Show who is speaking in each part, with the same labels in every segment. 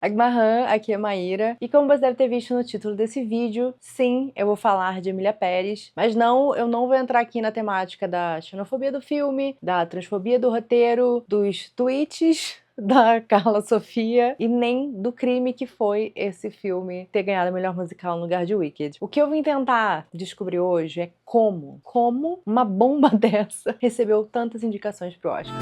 Speaker 1: Agmahan, aqui é Maíra, e como você deve ter visto no título desse vídeo, sim, eu vou falar de Emília Pérez, mas não, eu não vou entrar aqui na temática da xenofobia do filme, da transfobia do roteiro, dos tweets da Carla Sofia e nem do crime que foi esse filme ter ganhado o melhor musical no lugar de Wicked. O que eu vim tentar descobrir hoje é como uma bomba dessa recebeu tantas indicações pro Oscar.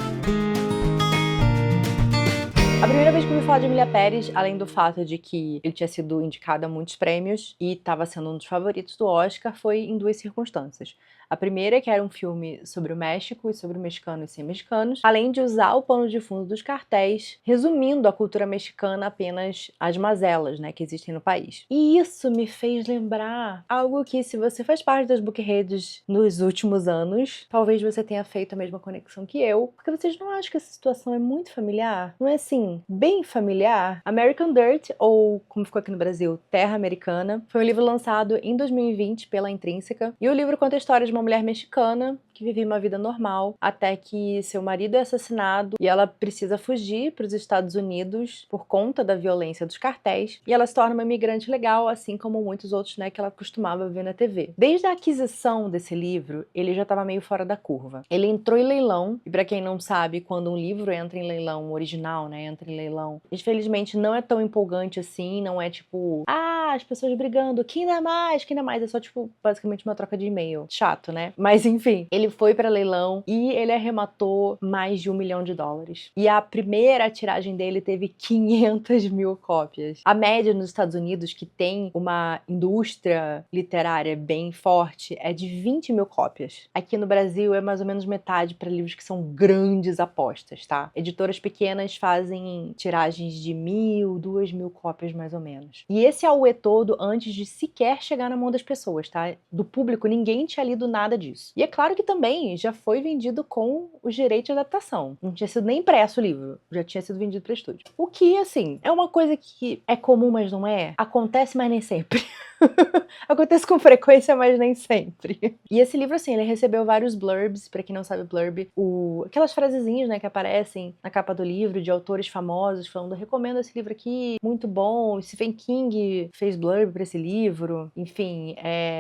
Speaker 1: A primeira vez que eu ouvi falar de Emília Pérez, além do fato de que ele tinha sido indicado a muitos prêmios e estava sendo um dos favoritos do Oscar, foi em duas circunstâncias. A primeira é que era um filme sobre o México e sobre mexicanos e sem mexicanos, além de usar o pano de fundo dos cartéis, resumindo a cultura mexicana apenas as mazelas, né, que existem no país. E isso me fez lembrar algo que, se você faz parte das bookheads nos últimos anos, talvez você tenha feito a mesma conexão que eu, porque vocês não acham que essa situação é muito familiar? Não é assim, bem familiar? American Dirt, ou como ficou aqui no Brasil, Terra Americana, foi um livro lançado em 2020 pela Intrínseca, e o livro conta a história de uma mulher mexicana que vivia uma vida normal até que seu marido é assassinado e ela precisa fugir para os Estados Unidos por conta da violência dos cartéis, e ela se torna uma imigrante legal, assim como muitos outros, né, que ela costumava ver na TV. Desde a aquisição desse livro, ele já estava meio fora da curva. Ele entrou em leilão, e para quem não sabe, quando um livro entra em leilão, original, né, entra em leilão, infelizmente não é tão empolgante assim, não é tipo, as pessoas brigando, quem dá mais, quem dá mais, é só tipo, basicamente uma troca de e-mail. Chato, né? Mas enfim, ele foi para leilão e ele arrematou mais de $1 milhão. E a primeira tiragem dele teve 500 mil cópias. A média nos Estados Unidos, que tem uma indústria literária bem forte, é de 20 mil cópias. Aqui no Brasil é mais ou menos metade para livros que são grandes apostas, tá? Editoras pequenas fazem tiragens de 1.000, 2.000 cópias mais ou menos. E esse auê todo antes de sequer chegar na mão das pessoas, tá? Do público, ninguém tinha lido nada disso. E é claro que também já foi vendido com os direitos de adaptação. Não tinha sido nem impresso o livro, já tinha sido vendido para estúdio. O que, assim, é uma coisa que é comum, mas não é. Acontece, mas nem sempre. Acontece com frequência, mas nem sempre. E esse livro, assim, ele recebeu vários blurbs. Pra quem não sabe blurb, aquelas frasezinhas, né, que aparecem na capa do livro de autores famosos falando: recomendo esse livro aqui, muito bom. Stephen King fez blurb pra esse livro. Enfim,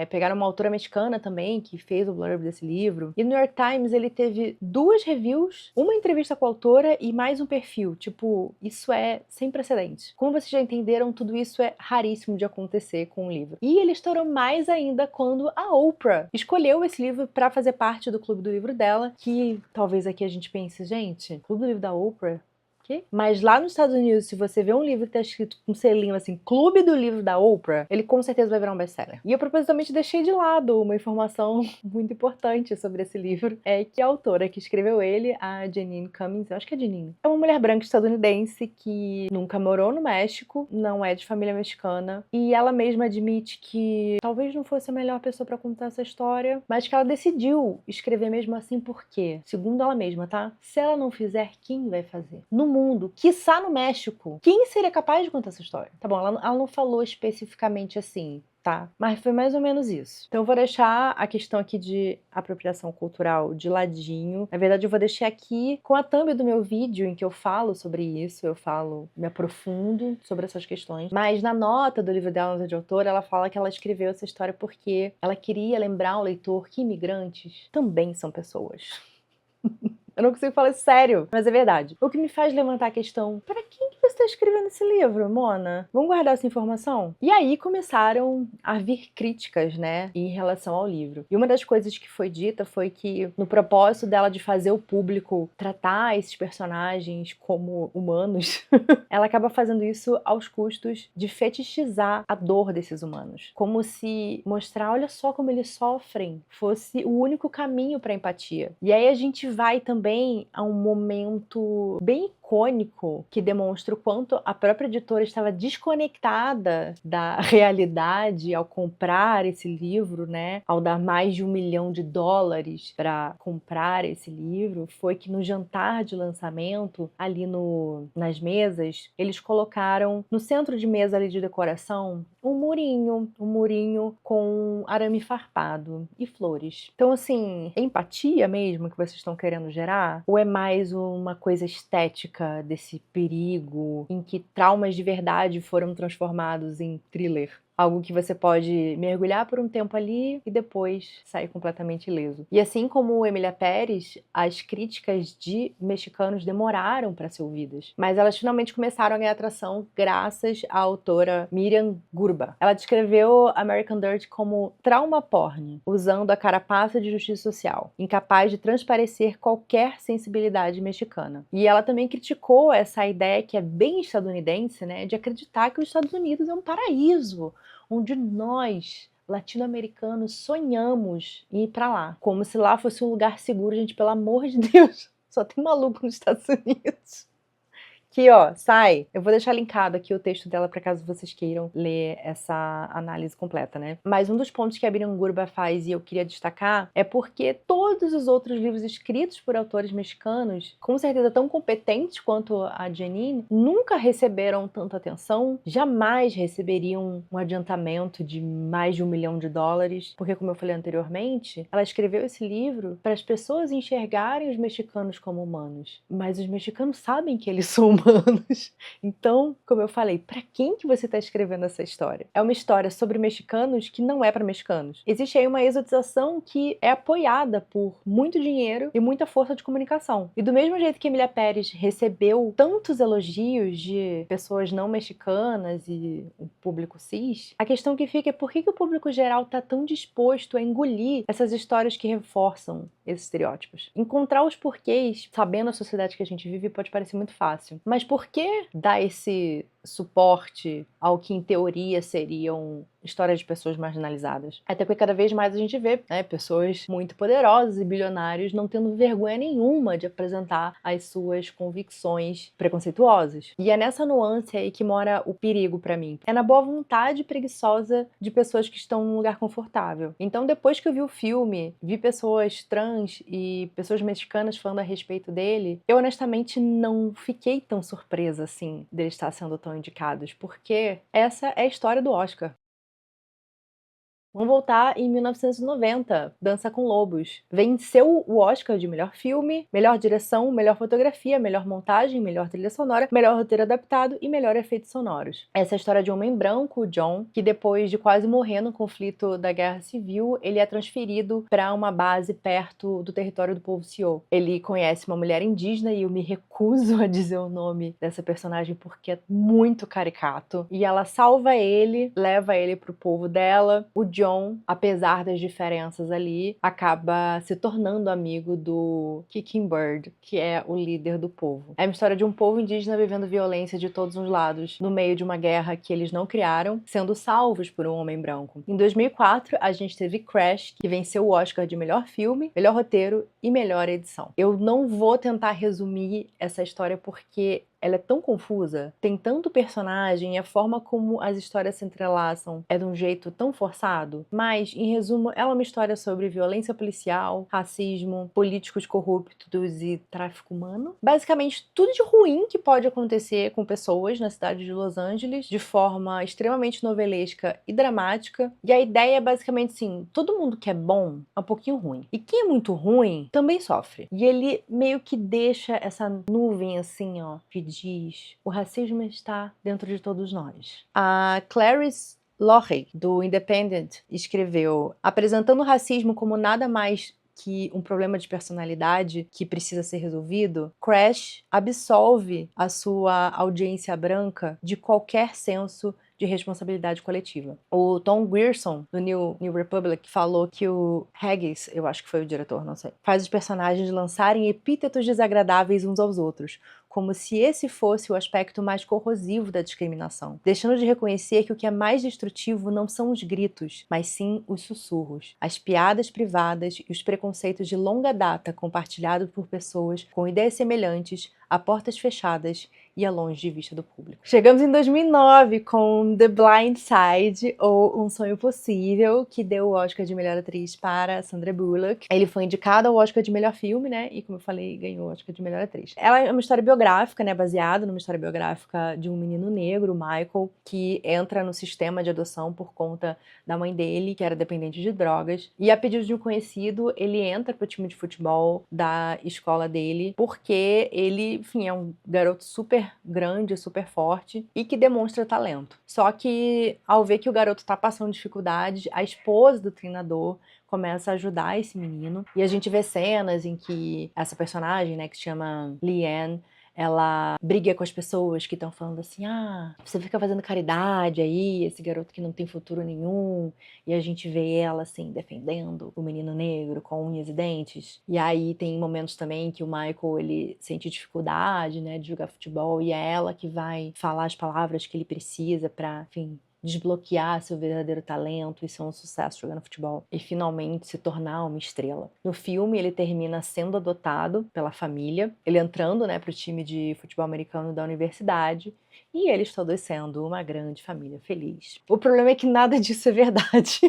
Speaker 1: pegaram uma autora mexicana também que fez o blurb desse livro. E no New York Times ele teve 2 reviews, uma entrevista com a autora e mais um perfil. Tipo, isso é sem precedentes. Como vocês já entenderam, tudo isso é raríssimo de acontecer com um livro. E ele estourou mais ainda quando a Oprah escolheu esse livro para fazer parte do clube do livro dela, que talvez aqui a gente pense, gente, clube do livro da Oprah? quê? Mas lá nos Estados Unidos, se você vê um livro que tá escrito com um selinho assim, Clube do Livro da Oprah, ele com certeza vai virar um best-seller. E eu propositalmente deixei de lado uma informação muito importante sobre esse livro, é que a autora que escreveu ele, a Janine Cummins, eu acho que é Janine, é uma mulher branca estadunidense que nunca morou no México, não é de família mexicana, e ela mesma admite que talvez não fosse a melhor pessoa pra contar essa história, mas que ela decidiu escrever mesmo assim porque, segundo ela mesma, tá? Se ela não fizer, quem vai fazer? No mundo, quiçá no México, quem seria capaz de contar essa história? Tá bom, ela não falou especificamente assim, tá? Mas foi mais ou menos isso. Então eu vou deixar a questão aqui de apropriação cultural de ladinho. Na verdade, eu vou deixar aqui com a thumb do meu vídeo em que eu falo sobre isso, eu falo, me aprofundo sobre essas questões. Mas na nota do livro dela, nota de autora, ela fala que ela escreveu essa história porque ela queria lembrar o leitor que imigrantes também são pessoas. Eu não consigo falar isso sério, mas é verdade. O que me faz levantar a questão: pra quem que você está escrevendo esse livro, Mona? Vamos guardar essa informação? E aí começaram a vir críticas, né, em relação ao livro. E uma das coisas que foi dita foi que, no propósito dela de fazer o público tratar esses personagens como humanos, ela acaba fazendo isso aos custos de fetichizar a dor desses humanos. Como se mostrar, olha só como eles sofrem, fosse o único caminho para empatia. E aí a gente vai também a um momento bem icônico que demonstra o quanto a própria editora estava desconectada da realidade ao comprar esse livro, né? Ao dar mais de $1 milhão para comprar esse livro, foi que no jantar de lançamento, ali nas mesas, eles colocaram no centro de mesa ali de decoração um murinho com arame farpado e flores. Então, assim, é empatia mesmo que vocês estão querendo gerar? Ou é mais uma coisa estética época desse perigo, em que traumas de verdade foram transformados em thriller. Algo que você pode mergulhar por um tempo ali e depois sair completamente ileso. E assim como Emília Pérez, as críticas de mexicanos demoraram para ser ouvidas, mas elas finalmente começaram a ganhar atração graças à autora Miriam Gurba. Ela descreveu American Dirt como trauma porn, usando a carapaça de justiça social, incapaz de transparecer qualquer sensibilidade mexicana. E ela também criticou essa ideia que é bem estadunidense, né, de acreditar que os Estados Unidos é um paraíso, onde nós, latino-americanos, sonhamos em ir pra lá. Como se lá fosse um lugar seguro, gente, pelo amor de Deus. Só tem maluco nos Estados Unidos. Aqui, ó, sai. Eu vou deixar linkado aqui o texto dela para caso vocês queiram ler essa análise completa, né? Mas um dos pontos que a Miriam Gurba faz e eu queria destacar é porque todos os outros livros escritos por autores mexicanos, com certeza tão competentes quanto a Jeanine, nunca receberam tanta atenção, jamais receberiam um adiantamento de mais de $1 milhão, porque, como eu falei anteriormente, ela escreveu esse livro para as pessoas enxergarem os mexicanos como humanos. Mas os mexicanos sabem que eles são humanos. Então, como eu falei, para quem que você está escrevendo essa história? É uma história sobre mexicanos que não é para mexicanos. Existe aí uma exotização que é apoiada por muito dinheiro e muita força de comunicação. E do mesmo jeito que Emília Pérez recebeu tantos elogios de pessoas não mexicanas e o público cis, a questão que fica é por que o público geral está tão disposto a engolir essas histórias que reforçam esses estereótipos? Encontrar os porquês, sabendo a sociedade que a gente vive, pode parecer muito fácil. Mas por que dar esse suporte ao que em teoria seriam histórias de pessoas marginalizadas? Até porque cada vez mais a gente vê, né, pessoas muito poderosas e bilionários não tendo vergonha nenhuma de apresentar as suas convicções preconceituosas. E é nessa nuance aí que mora o perigo pra mim. É na boa vontade preguiçosa de pessoas que estão num lugar confortável. Então, depois que eu vi o filme, vi pessoas trans e pessoas mexicanas falando a respeito dele, eu honestamente não fiquei tão surpresa assim dele estar sendo tão indicados, porque essa é a história do Oscar. Vamos voltar em 1990, Dança com Lobos. Venceu o Oscar de melhor filme, melhor direção, melhor fotografia, melhor montagem, melhor trilha sonora, melhor roteiro adaptado e melhor efeitos sonoros. Essa é a história de um homem branco, o John, que depois de quase morrer no conflito da Guerra Civil, ele é transferido para uma base perto do território do povo Sioux. Ele conhece uma mulher indígena e eu me recuso a dizer o nome dessa personagem porque é muito caricato. E ela salva ele, leva ele pro povo dela. O John, apesar das diferenças ali, acaba se tornando amigo do Kicking Bird, que é o líder do povo. É uma história de um povo indígena vivendo violência de todos os lados, no meio de uma guerra que eles não criaram, sendo salvos por um homem branco. Em 2004, a gente teve Crash, que venceu o Oscar de melhor filme, melhor roteiro e melhor edição. Eu não vou tentar resumir essa história porque ela é tão confusa, tem tanto personagem e a forma como as histórias se entrelaçam é de um jeito tão forçado, mas, em resumo, ela é uma história sobre violência policial, racismo, políticos corruptos e tráfico humano. Basicamente, tudo de ruim que pode acontecer com pessoas na cidade de Los Angeles, de forma extremamente novelesca e dramática. E a ideia é basicamente assim, todo mundo que é bom é um pouquinho ruim. E quem é muito ruim também sofre. E ele meio que deixa essa nuvem assim, ó, que diz: o racismo está dentro de todos nós. A Clarice Loughrey, do Independent, escreveu: apresentando o racismo como nada mais que um problema de personalidade que precisa ser resolvido, Crash absolve a sua audiência branca de qualquer senso de responsabilidade coletiva. O Tom Grierson, do New Republic, falou que o Haggis, eu acho que foi o diretor, não sei, faz os personagens lançarem epítetos desagradáveis uns aos outros, como se esse fosse o aspecto mais corrosivo da discriminação, deixando de reconhecer que o que é mais destrutivo não são os gritos, mas sim os sussurros, as piadas privadas e os preconceitos de longa data compartilhados por pessoas com ideias semelhantes, a portas fechadas e a longe de vista do público. Chegamos em 2009 com The Blind Side, ou Um Sonho Possível, que deu o Oscar de melhor atriz para Sandra Bullock. Ele foi indicado ao Oscar de melhor filme, né? E, como eu falei, ganhou o Oscar de melhor atriz. Ela é uma história biográfica, né? Baseada numa história biográfica de um menino negro, Michael, que entra no sistema de adoção por conta da mãe dele, que era dependente de drogas. E a pedido de um conhecido, ele entra pro time de futebol da escola dele, porque ele enfim, é um garoto super grande, super forte e que demonstra talento. Só que, ao ver que o garoto tá passando dificuldades, a esposa do treinador começa a ajudar esse menino. E a gente vê cenas em que essa personagem, né, que se chama Leanne, ela briga com as pessoas que estão falando assim: ah, você fica fazendo caridade aí, esse garoto que não tem futuro nenhum. E a gente vê ela, assim, defendendo o menino negro com unhas e dentes. E aí tem momentos também que o Michael, ele sente dificuldade, né, de jogar futebol, e é ela que vai falar as palavras que ele precisa pra, enfim, desbloquear seu verdadeiro talento e ser um sucesso jogando futebol e finalmente se tornar uma estrela. No filme, ele termina sendo adotado pela família, ele entrando, né, pro time de futebol americano da universidade, e eles todos sendo uma grande família feliz. O problema é que nada disso é verdade.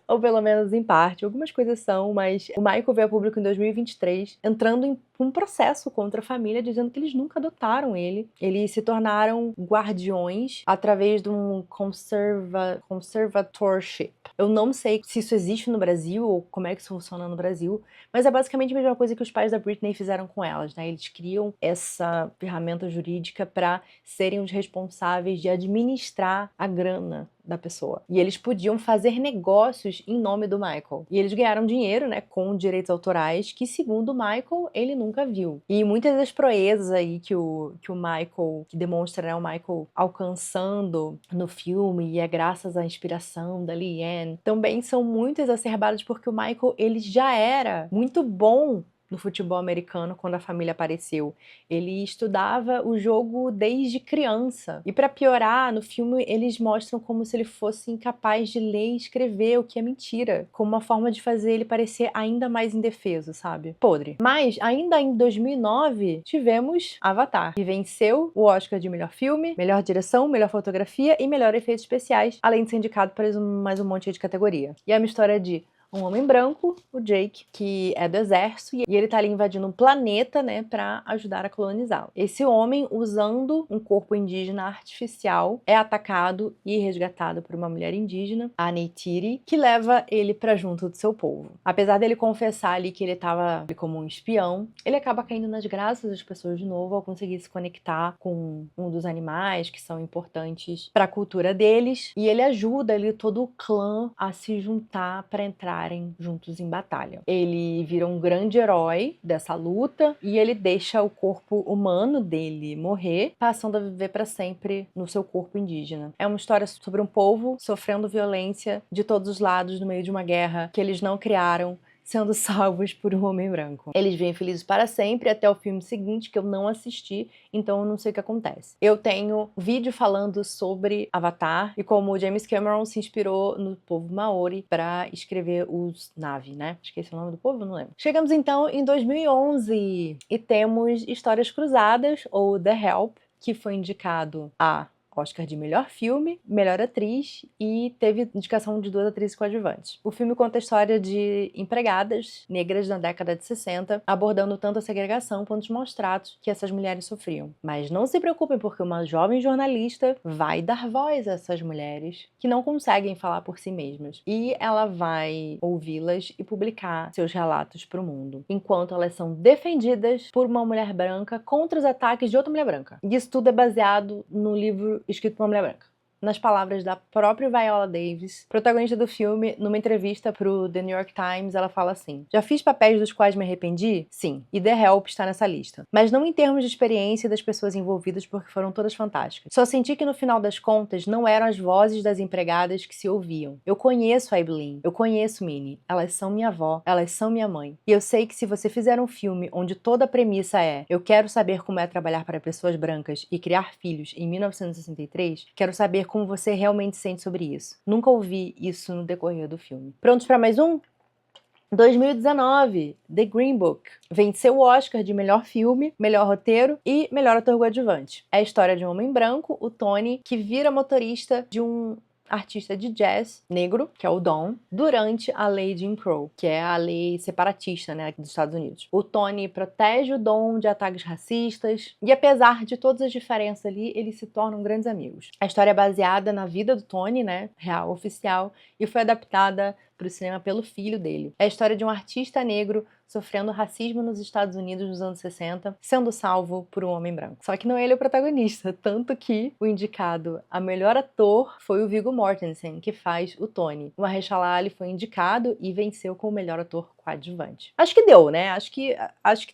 Speaker 1: Ou pelo menos em parte. Algumas coisas são, mas o Michael veio a público em 2023, entrando em um processo contra a família, dizendo que eles nunca adotaram ele. Eles se tornaram guardiões através de um conservatorship. Eu não sei se isso existe no Brasil ou como é que isso funciona no Brasil, mas é basicamente a mesma coisa que os pais da Britney fizeram com elas, né? Eles criam essa ferramenta jurídica para serem os responsáveis de administrar a grana da pessoa. E eles podiam fazer negócios em nome do Michael. E eles ganharam dinheiro, né, com direitos autorais que, segundo o Michael, ele nunca viu. E muitas das proezas aí que o Michael, que demonstra, né, o Michael alcançando no filme, e é graças à inspiração da Leanne, também são muito exacerbadas porque o Michael, ele já era muito bom no futebol americano quando a família apareceu. Ele estudava o jogo desde criança. E para piorar, no filme eles mostram como se ele fosse incapaz de ler e escrever, o que é mentira, como uma forma de fazer ele parecer ainda mais indefeso, sabe? Podre. Mas ainda em 2009 tivemos Avatar, que venceu o Oscar de melhor filme, melhor direção, melhor fotografia e melhor efeitos especiais, além de ser indicado para mais um monte de categoria. E é uma história de um homem branco, o Jake, que é do exército, e ele tá ali invadindo um planeta, né, pra ajudar a colonizá-lo. Esse homem, usando um corpo indígena artificial, é atacado e resgatado por uma mulher indígena, a Neytiri, que leva ele pra junto do seu povo. Apesar dele confessar ali que ele tava ali como um espião, ele acaba caindo nas graças das pessoas de novo ao conseguir se conectar com um dos animais que são importantes pra cultura deles, e ele ajuda ali todo o clã a se juntar pra entrar juntos em batalha. Ele vira um grande herói dessa luta e ele deixa o corpo humano dele morrer, passando a viver para sempre no seu corpo indígena. É uma história sobre um povo sofrendo violência de todos os lados no meio de uma guerra que eles não criaram, sendo salvos por um homem branco. Eles vivem felizes para sempre até o filme seguinte, que eu não assisti, então eu não sei o que acontece. Eu tenho vídeo falando sobre Avatar e como o James Cameron se inspirou no povo Maori para escrever os Na'vi, né? Esqueci o nome do povo, não lembro. Chegamos então em 2011 e temos Histórias Cruzadas, ou The Help, que foi indicado a Oscar de melhor filme, melhor atriz e teve indicação de 2 atrizes coadjuvantes. O filme conta a história de empregadas negras na década de 60, abordando tanto a segregação quanto os maus tratos que essas mulheres sofriam. Mas não se preocupem, porque uma jovem jornalista vai dar voz a essas mulheres que não conseguem falar por si mesmas. E ela vai ouvi-las e publicar seus relatos para o mundo, enquanto elas são defendidas por uma mulher branca contra os ataques de outra mulher branca. E isso tudo é baseado no livro escrito por uma mulher branca. Nas palavras da própria Viola Davis, protagonista do filme, numa entrevista pro The New York Times, ela fala assim: já fiz papéis dos quais me arrependi? Sim. E The Help está nessa lista. Mas não em termos de experiência das pessoas envolvidas, porque foram todas fantásticas. Só senti que no final das contas não eram as vozes das empregadas que se ouviam. Eu conheço a Evelyn, eu conheço Minnie. Elas são minha avó, elas são minha mãe. E eu sei que se você fizer um filme onde toda a premissa é eu quero saber como é trabalhar para pessoas brancas e criar filhos em 1963, quero saber como você realmente sente sobre isso. Nunca ouvi isso no decorrer do filme. Prontos para mais um? 2019, The Green Book. Venceu o Oscar de melhor filme, melhor roteiro e melhor ator coadjuvante. É a história de um homem branco, o Tony, que vira motorista de um artista de jazz negro, que é o Don, durante a lei Jim Crow, que é a lei separatista, né, dos Estados Unidos. O Tony protege o Don de ataques racistas e, apesar de todas as diferenças ali, eles se tornam grandes amigos. A história é baseada na vida do Tony, né, real, oficial, e foi adaptada para o cinema pelo filho dele. É a história de um artista negro sofrendo racismo nos Estados Unidos nos anos 60, sendo salvo por um homem branco. Só que não é ele o protagonista, tanto que o indicado a melhor ator foi o Viggo Mortensen, que faz o Tony. O Mahershala Ali foi indicado e venceu como melhor ator coadjuvante. Acho que deu, né? Acho que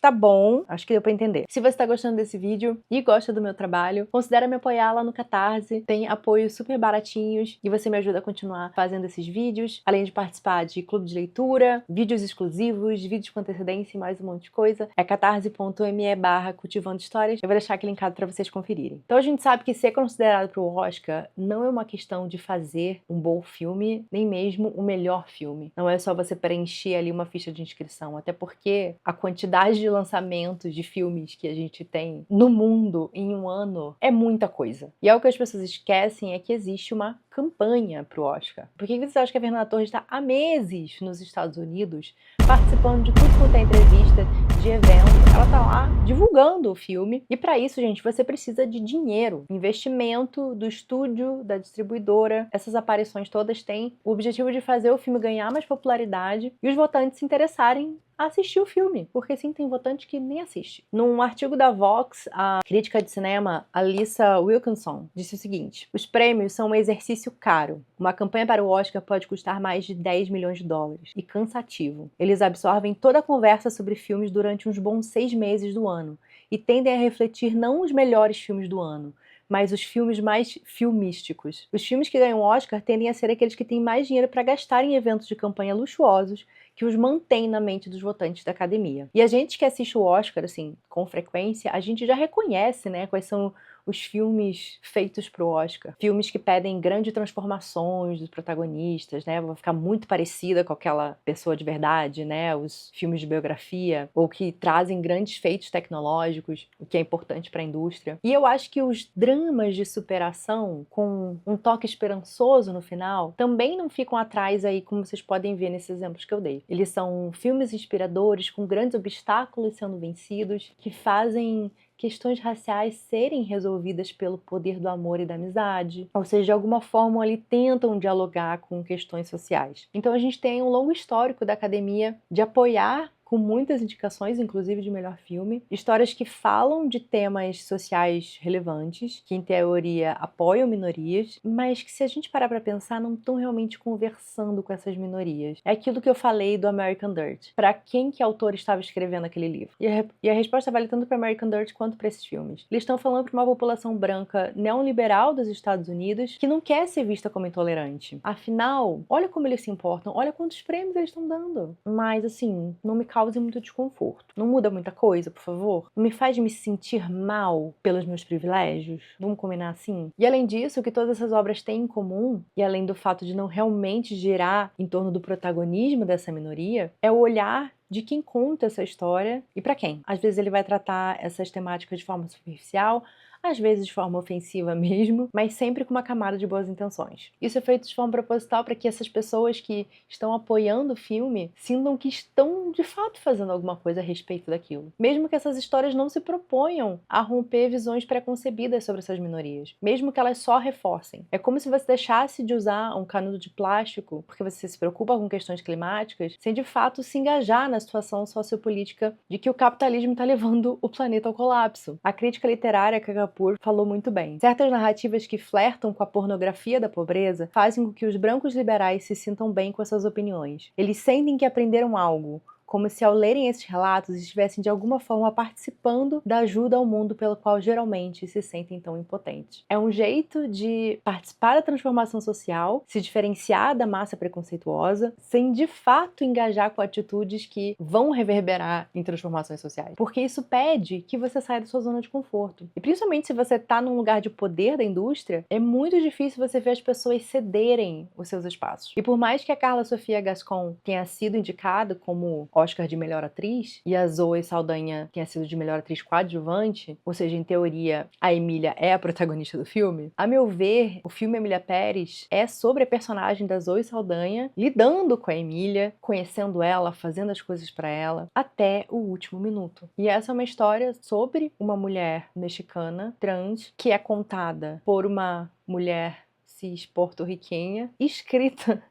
Speaker 1: tá bom, acho que deu pra entender. Se você tá gostando desse vídeo e gosta do meu trabalho, considere me apoiar lá no Catarse, tem apoios super baratinhos e você me ajuda a continuar fazendo esses vídeos, além de participar de clube de leitura, vídeos exclusivos, vídeos com antecedência e mais um monte de coisa. É catarse.me/cultivando histórias. Eu vou deixar aqui linkado pra vocês conferirem. Então a gente sabe que ser considerado pro Oscar não é uma questão de fazer um bom filme, nem mesmo o melhor filme. Não é só você preencher ali uma ficha de inscrição, até porque a quantidade de lançamentos de filmes que a gente tem no mundo em um ano é muita coisa. E algo que as pessoas esquecem é que existe uma campanha pro Oscar. Por que você acha que a Fernanda Torres está há meses nos Estados Unidos participando de tudo quanto é entrevista, de evento? Ela tá lá divulgando o filme. E para isso, gente, você precisa de dinheiro, investimento do estúdio, da distribuidora. Essas aparições todas têm o objetivo de fazer o filme ganhar mais popularidade e os votantes se interessarem a assistir o filme, porque sim, tem votante que nem assiste. Num artigo da Vox, a crítica de cinema Alyssa Wilkinson disse o seguinte: os prêmios são um exercício caro. Uma campanha para o Oscar pode custar mais de 10 milhões de dólares e cansativo. Eles absorvem toda a conversa sobre filmes durante uns bons 6 meses do ano e tendem a refletir não os melhores filmes do ano, mas os filmes mais filmísticos. Os filmes que ganham Oscar tendem a ser aqueles que têm mais dinheiro para gastar em eventos de campanha luxuosos que os mantém na mente dos votantes da academia. E a gente que assiste o Oscar, assim, com frequência, a gente já reconhece, né, quais são os filmes feitos pro Oscar. Filmes que pedem grandes transformações dos protagonistas, né? Vão ficar muito parecida com aquela pessoa de verdade, né? Os filmes de biografia, ou que trazem grandes feitos tecnológicos, o que é importante para a indústria. E eu acho que os dramas de superação, com um toque esperançoso no final, também não ficam atrás aí, como vocês podem ver nesses exemplos que eu dei. Eles são filmes inspiradores, com grandes obstáculos sendo vencidos, que fazem questões raciais serem resolvidas pelo poder do amor e da amizade. Ou seja, de alguma forma ali tentam dialogar com questões sociais. Então a gente tem um longo histórico da academia de apoiar, com muitas indicações, inclusive de melhor filme, histórias que falam de temas sociais relevantes, que em teoria apoiam minorias, mas que se a gente parar pra pensar, não estão realmente conversando com essas minorias. É aquilo que eu falei do American Dirt. Pra quem que o autor estava escrevendo aquele livro? E a resposta vale tanto para American Dirt quanto para esses filmes. Eles estão falando para uma população branca neoliberal dos Estados Unidos que não quer ser vista como intolerante. Afinal, olha como eles se importam, olha quantos prêmios eles estão dando. Mas assim, não me cause muito desconforto. Não muda muita coisa, por favor? Não me faz me sentir mal pelos meus privilégios? Vamos combinar assim? E além disso, o que todas essas obras têm em comum, e além do fato de não realmente girar em torno do protagonismo dessa minoria, é o olhar de quem conta essa história e para quem. Às vezes ele vai tratar essas temáticas de forma superficial, às vezes de forma ofensiva mesmo, mas sempre com uma camada de boas intenções. Isso é feito de forma proposital para que essas pessoas que estão apoiando o filme sintam que estão de fato fazendo alguma coisa a respeito daquilo. Mesmo que essas histórias não se proponham a romper visões preconcebidas sobre essas minorias, mesmo que elas só reforcem. É como se você deixasse de usar um canudo de plástico porque você se preocupa com questões climáticas, sem de fato se engajar na situação sociopolítica de que o capitalismo está levando o planeta ao colapso. A crítica literária Kapoor falou muito bem. Certas narrativas que flertam com a pornografia da pobreza fazem com que os brancos liberais se sintam bem com essas opiniões. Eles sentem que aprenderam algo, como se ao lerem esses relatos estivessem de alguma forma participando da ajuda ao mundo pelo qual geralmente se sentem tão impotentes. É um jeito de participar da transformação social, se diferenciar da massa preconceituosa, sem de fato engajar com atitudes que vão reverberar em transformações sociais. Porque isso pede que você saia da sua zona de conforto. E principalmente se você está num lugar de poder da indústria, é muito difícil você ver as pessoas cederem os seus espaços. E por mais que a Carla Sofia Gascon tenha sido indicada como Oscar de melhor atriz, e a Zoe Saldanha tenha sido de melhor atriz coadjuvante, ou seja, em teoria, a Emília é a protagonista do filme, a meu ver, o filme Emília Pérez é sobre a personagem da Zoe Saldanha lidando com a Emília, conhecendo ela, fazendo as coisas pra ela, até o último minuto. E essa é uma história sobre uma mulher mexicana, trans, que é contada por uma mulher cis porto-riquenha, escrita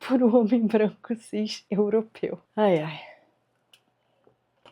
Speaker 1: por um homem branco cis europeu. Ai, ai.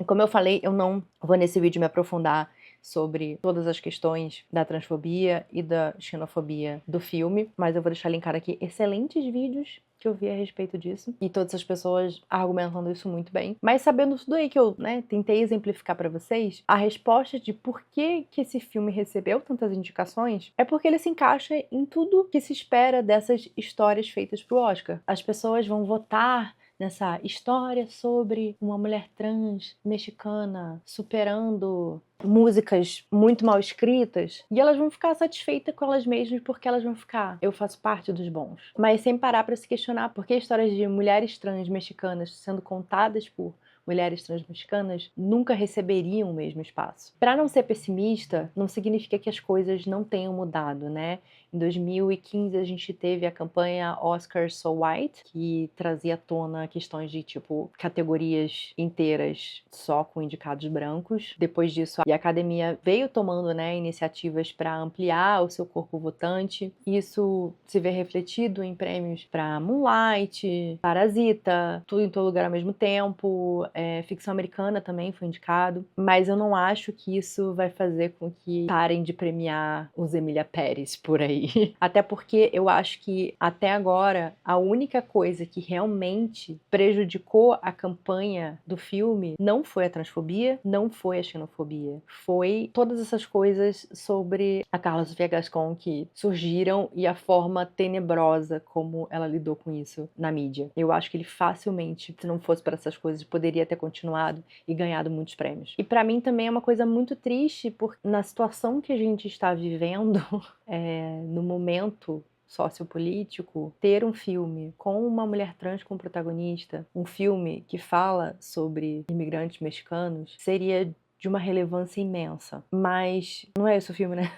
Speaker 1: E como eu falei, eu não vou nesse vídeo me aprofundar sobre todas as questões da transfobia e da xenofobia do filme, mas eu vou deixar linkado aqui excelentes vídeos que eu vi a respeito disso, e todas as pessoas argumentando isso muito bem. Mas sabendo tudo aí que eu, tentei exemplificar pra vocês, a resposta de por que que esse filme recebeu tantas indicações é porque ele se encaixa em tudo que se espera dessas histórias feitas pro Oscar. As pessoas vão votar nessa história sobre uma mulher trans mexicana superando músicas muito mal escritas, e elas vão ficar satisfeitas com elas mesmas porque elas vão ficar, eu faço parte dos bons. Mas sem parar para se questionar por que histórias de mulheres trans mexicanas sendo contadas por mulheres trans mexicanas nunca receberiam o mesmo espaço. Para não ser pessimista, não significa que as coisas não tenham mudado, né? Em 2015 a gente teve a campanha Oscar So White, que trazia à tona questões de tipo categorias inteiras só com indicados brancos. Depois disso, a academia veio tomando, iniciativas para ampliar o seu corpo votante. Isso se vê refletido em prêmios para Moonlight, Parasita, Tudo em Todo Lugar ao Mesmo Tempo, ficção americana também foi indicado. Mas eu não acho que isso vai fazer com que parem de premiar os Emília Pérez por aí. Até porque eu acho que até agora a única coisa que realmente prejudicou a campanha do filme não foi a transfobia, não foi a xenofobia, foi todas essas coisas sobre a Carla Sofia Gascon que surgiram e a forma tenebrosa como ela lidou com isso na mídia. Eu acho que ele facilmente, se não fosse por essas coisas, poderia ter continuado e ganhado muitos prêmios. E pra mim também é uma coisa muito triste, porque na situação que a gente está vivendo, no momento sociopolítico, ter um filme com uma mulher trans como protagonista, um filme que fala sobre imigrantes mexicanos, seria de uma relevância imensa. Mas não é esse o filme, né?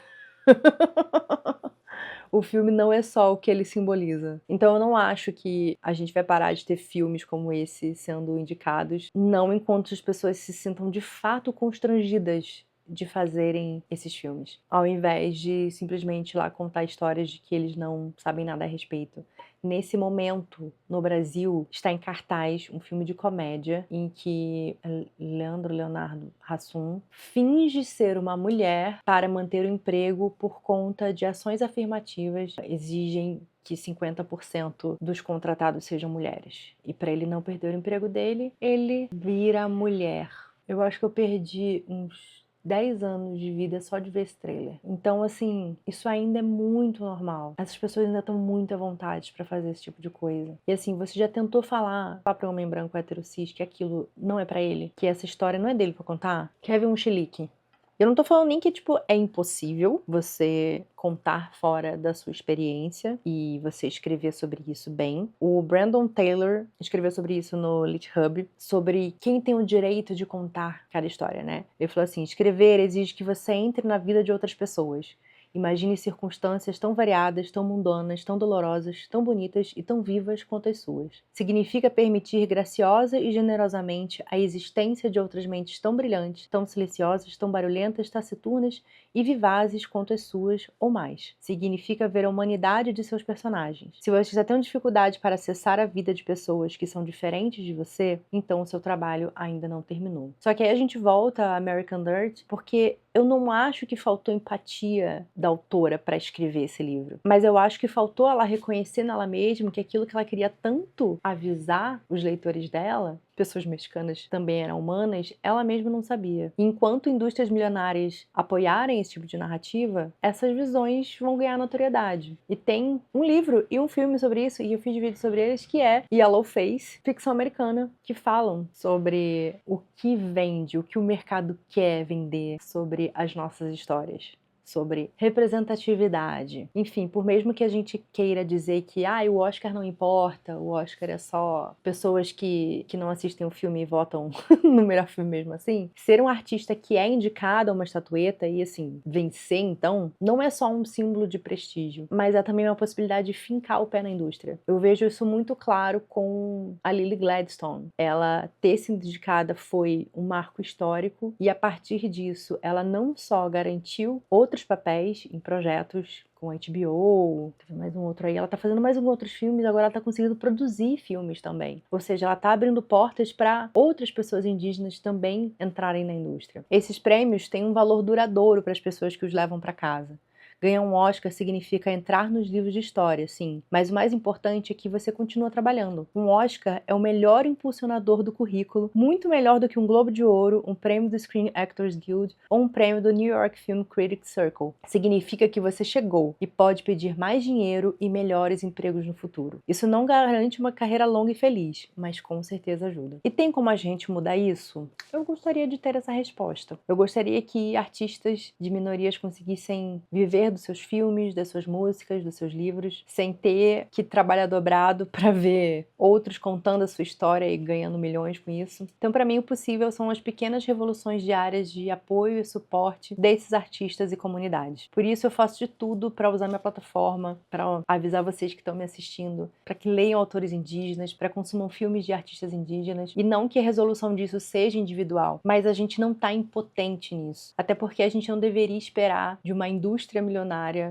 Speaker 1: O filme não é só o que ele simboliza. Então eu não acho que a gente vai parar de ter filmes como esse sendo indicados, não enquanto as pessoas se sintam de fato constrangidas de fazerem esses filmes, ao invés de simplesmente ir lá contar histórias de que eles não sabem nada a respeito. Nesse momento, no Brasil, está em cartaz um filme de comédia em que Leonardo Hassum finge ser uma mulher para manter o emprego por conta de ações afirmativas que exigem que 50% dos contratados sejam mulheres. E para ele não perder o emprego dele, ele vira mulher. Eu acho que eu perdi uns 10 anos de vida só de ver esse trailer. Então, assim, isso ainda é muito normal. Essas pessoas ainda estão muito à vontade pra fazer esse tipo de coisa. E assim, você já tentou falar pra um homem branco hétero cis que aquilo não é pra ele? Que essa história não é dele pra contar? Quer ver um chilique? Eu não tô falando nem que, tipo, é impossível você contar fora da sua experiência e você escrever sobre isso bem. O Brandon Taylor escreveu sobre isso no LitHub, sobre quem tem o direito de contar cada história, né? Ele falou assim, escrever exige que você entre na vida de outras pessoas. Imagine circunstâncias tão variadas, tão mundanas, tão dolorosas, tão bonitas e tão vivas quanto as suas. Significa permitir graciosa e generosamente a existência de outras mentes tão brilhantes, tão silenciosas, tão barulhentas, taciturnas e vivazes quanto as suas, ou mais. Significa ver a humanidade de seus personagens. Se você já tem dificuldade para acessar a vida de pessoas que são diferentes de você, então o seu trabalho ainda não terminou. Só que aí a gente volta a American Dirt, porque eu não acho que faltou empatia da autora para escrever esse livro, mas eu acho que faltou ela reconhecer nela mesma que aquilo que ela queria tanto avisar os leitores dela, pessoas mexicanas também eram humanas, ela mesma não sabia. E enquanto indústrias milionárias apoiarem esse tipo de narrativa, essas visões vão ganhar notoriedade. E tem um livro e um filme sobre isso, e eu fiz vídeo sobre eles, que é Yellow Face, ficção americana, que falam sobre o que vende, o que o mercado quer vender, sobre as nossas histórias, sobre representatividade. Enfim, por mesmo que a gente queira dizer que o Oscar não importa, o Oscar é só pessoas que não assistem o filme e votam no melhor filme mesmo assim, ser um artista que é indicado a uma estatueta e, assim, vencer, então, não é só um símbolo de prestígio, mas é também uma possibilidade de fincar o pé na indústria. Eu vejo isso muito claro com a Lily Gladstone. Ela ter sido indicada foi um marco histórico e, a partir disso, ela não só garantiu outros outros papéis em projetos com a HBO, teve mais um outro aí. Ela tá fazendo mais outros filmes, agora ela tá conseguindo produzir filmes também. Ou seja, ela tá abrindo portas para outras pessoas indígenas também entrarem na indústria. Esses prêmios têm um valor duradouro para as pessoas que os levam para casa. Ganhar um Oscar significa entrar nos livros de história, sim, mas o mais importante é que você continua trabalhando. Um Oscar é o melhor impulsionador do currículo, muito melhor do que um Globo de Ouro, um prêmio do Screen Actors Guild ou um prêmio do New York Film Critics Circle. Significa que você chegou e pode pedir mais dinheiro e melhores empregos no futuro. Isso não garante uma carreira longa e feliz, mas com certeza ajuda. E tem como a gente mudar isso? Eu gostaria de ter essa resposta. Eu gostaria que artistas de minorias conseguissem viver dos seus filmes, das suas músicas, dos seus livros, sem ter que trabalhar dobrado para ver outros contando a sua história e ganhando milhões com isso. Então, para mim, o possível são as pequenas revoluções diárias de apoio e suporte desses artistas e comunidades. Por isso, eu faço de tudo para usar minha plataforma, para avisar vocês que estão me assistindo, para que leiam autores indígenas, para consumam filmes de artistas indígenas, e não que a resolução disso seja individual, mas a gente não está impotente nisso. Até porque a gente não deveria esperar de uma indústria milionária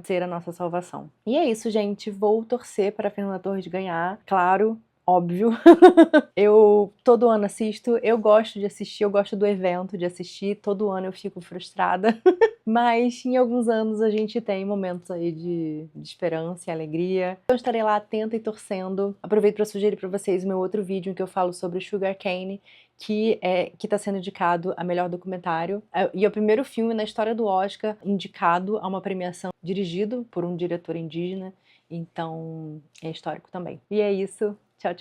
Speaker 1: ser a nossa salvação. E é isso, gente. Vou torcer para a Fernanda Torres ganhar, claro, óbvio. Eu todo ano assisto, eu gosto de assistir, eu gosto do evento, de assistir, todo ano eu fico frustrada. Mas em alguns anos a gente tem momentos aí de esperança e alegria. Eu estarei lá atenta e torcendo. Aproveito para sugerir para vocês o meu outro vídeo em que eu falo sobre Sugar Cane, que está sendo indicado a melhor documentário. E é o primeiro filme na história do Oscar indicado a uma premiação dirigido por um diretor indígena. Então é histórico também. E é isso. Tchau, tchau.